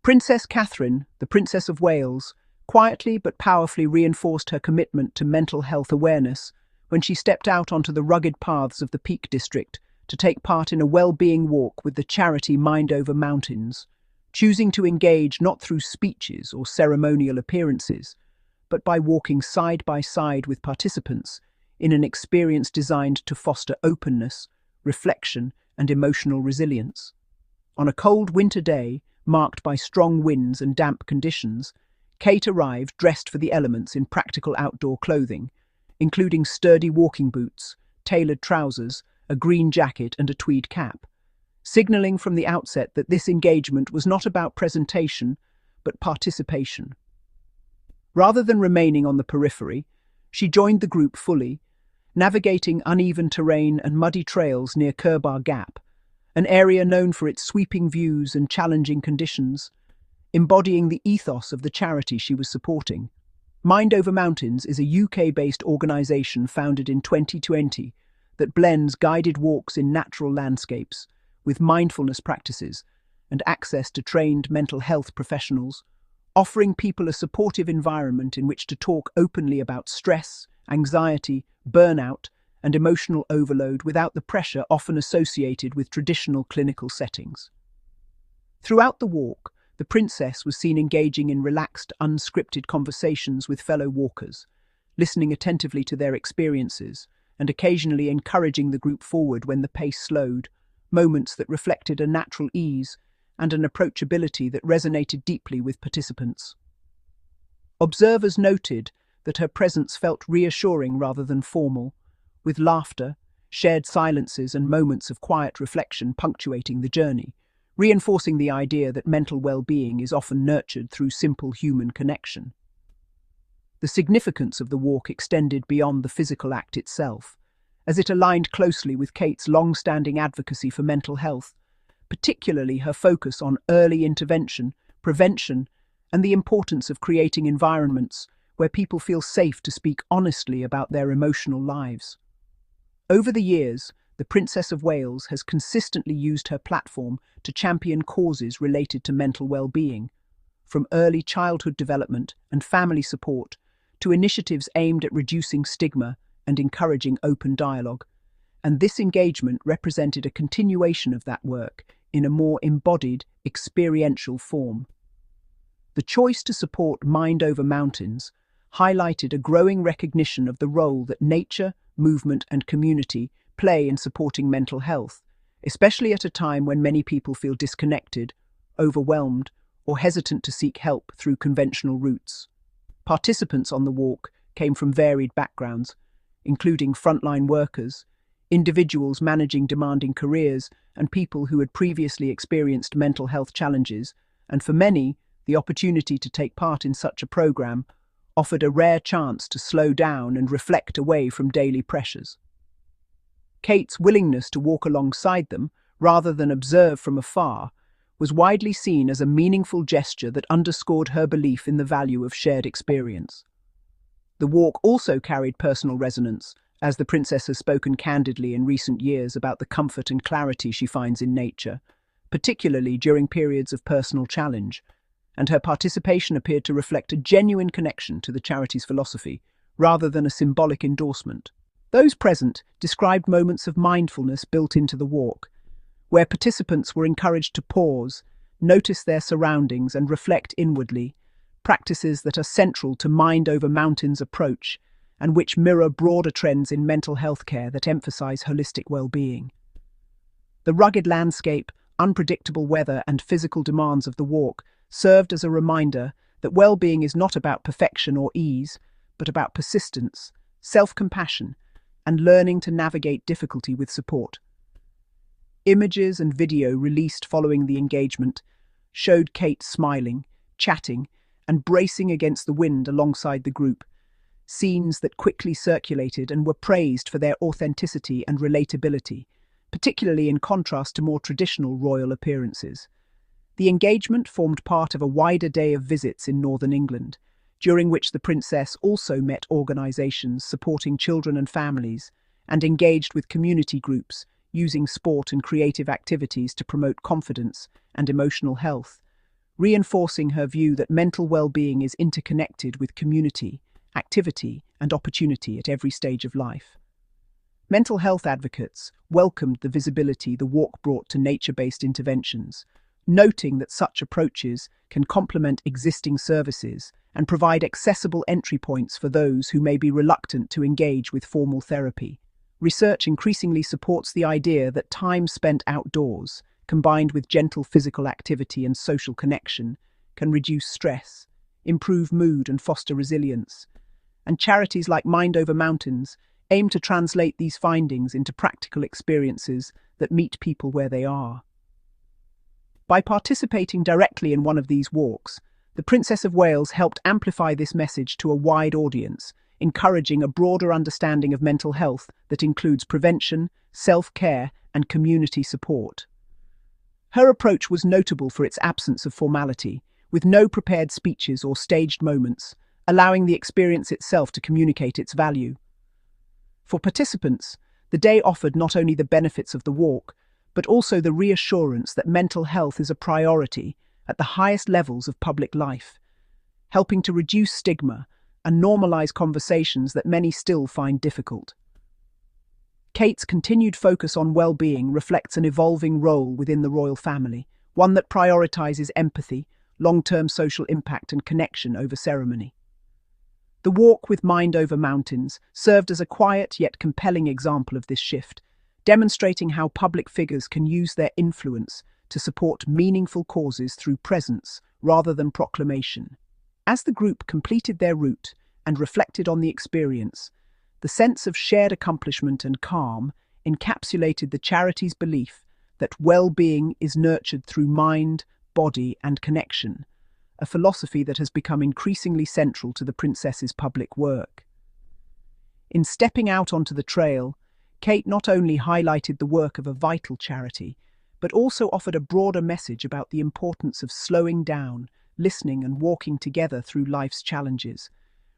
Princess Catherine, the Princess of Wales, quietly but powerfully reinforced her commitment to mental health awareness when she stepped out onto the rugged paths of the Peak District to take part in a well-being walk with the charity Mind Over Mountains, choosing to engage not through speeches or ceremonial appearances, but by walking side by side with participants in an experience designed to foster openness, reflection, and emotional resilience. On a cold winter day, marked by strong winds and damp conditions, Kate arrived dressed for the elements in practical outdoor clothing, including sturdy walking boots, tailored trousers, a green jacket and a tweed cap, signalling from the outset that this engagement was not about presentation, but participation. Rather than remaining on the periphery, she joined the group fully, navigating uneven terrain and muddy trails near Kerbar Gap, an area known for its sweeping views and challenging conditions, embodying the ethos of the charity she was supporting. Mind Over Mountains is a UK-based organisation founded in 2020 that blends guided walks in natural landscapes with mindfulness practices and access to trained mental health professionals, offering people a supportive environment in which to talk openly about stress, anxiety, burnout, and emotional overload without the pressure often associated with traditional clinical settings. Throughout the walk, the princess was seen engaging in relaxed, unscripted conversations with fellow walkers, listening attentively to their experiences and occasionally encouraging the group forward when the pace slowed, moments that reflected a natural ease and an approachability that resonated deeply with participants. Observers noted that her presence felt reassuring rather than formal, with laughter, shared silences and moments of quiet reflection punctuating the journey, reinforcing the idea that mental well-being is often nurtured through simple human connection. The significance of the walk extended beyond the physical act itself, as it aligned closely with Kate's long-standing advocacy for mental health, particularly her focus on early intervention, prevention, and the importance of creating environments where people feel safe to speak honestly about their emotional lives. Over the years, the Princess of Wales has consistently used her platform to champion causes related to mental well-being, from early childhood development and family support to initiatives aimed at reducing stigma and encouraging open dialogue, and this engagement represented a continuation of that work in a more embodied, experiential form. The choice to support Mind Over Mountains highlighted a growing recognition of the role that nature, movement and community play in supporting mental health, especially at a time when many people feel disconnected, overwhelmed, or hesitant to seek help through conventional routes. Participants on the walk came from varied backgrounds, including frontline workers, individuals managing demanding careers, and people who had previously experienced mental health challenges, and for many, the opportunity to take part in such a program offered a rare chance to slow down and reflect away from daily pressures. Kate's willingness to walk alongside them, rather than observe from afar, was widely seen as a meaningful gesture that underscored her belief in the value of shared experience. The walk also carried personal resonance, as the princess has spoken candidly in recent years about the comfort and clarity she finds in nature, particularly during periods of personal challenge, and her participation appeared to reflect a genuine connection to the charity's philosophy, rather than a symbolic endorsement. Those present described moments of mindfulness built into the walk, where participants were encouraged to pause, notice their surroundings and reflect inwardly, practices that are central to Mind Over Mountains' approach and which mirror broader trends in mental health care that emphasize holistic well-being. The rugged landscape, unpredictable weather and physical demands of the walk served as a reminder that well-being is not about perfection or ease, but about persistence, self-compassion, and learning to navigate difficulty with support. Images and video released following the engagement showed Kate smiling, chatting, and bracing against the wind alongside the group, scenes that quickly circulated and were praised for their authenticity and relatability, particularly in contrast to more traditional royal appearances. The engagement formed part of a wider day of visits in northern England, during which the princess also met organisations supporting children and families and engaged with community groups using sport and creative activities to promote confidence and emotional health, reinforcing her view that mental well-being is interconnected with community, activity, and opportunity at every stage of life. Mental health advocates welcomed the visibility the walk brought to nature-based interventions, noting that such approaches can complement existing services and provide accessible entry points for those who may be reluctant to engage with formal therapy. Research increasingly supports the idea that time spent outdoors, combined with gentle physical activity and social connection, can reduce stress, improve mood and foster resilience. And charities like Mind Over Mountains aim to translate these findings into practical experiences that meet people where they are. By participating directly in one of these walks, the Princess of Wales helped amplify this message to a wide audience, encouraging a broader understanding of mental health that includes prevention, self-care, and community support. Her approach was notable for its absence of formality, with no prepared speeches or staged moments, allowing the experience itself to communicate its value. For participants, the day offered not only the benefits of the walk, but also the reassurance that mental health is a priority at the highest levels of public life, helping to reduce stigma and normalize conversations that many still find difficult. Kate's continued focus on well-being reflects an evolving role within the royal family, one that prioritizes empathy, long-term social impact, and connection over ceremony. The walk with Mind Over Mountains served as a quiet yet compelling example of this shift, demonstrating how public figures can use their influence to support meaningful causes through presence rather than proclamation. As the group completed their route and reflected on the experience, the sense of shared accomplishment and calm encapsulated the charity's belief that well-being is nurtured through mind, body, and connection, a philosophy that has become increasingly central to the princess's public work. In stepping out onto the trail, Kate not only highlighted the work of a vital charity, but also offered a broader message about the importance of slowing down, listening, and walking together through life's challenges,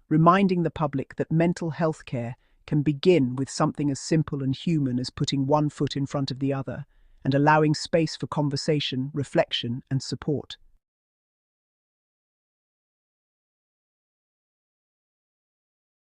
reminding the public that mental health care can begin with something as simple and human as putting one foot in front of the other and allowing space for conversation, reflection, and support.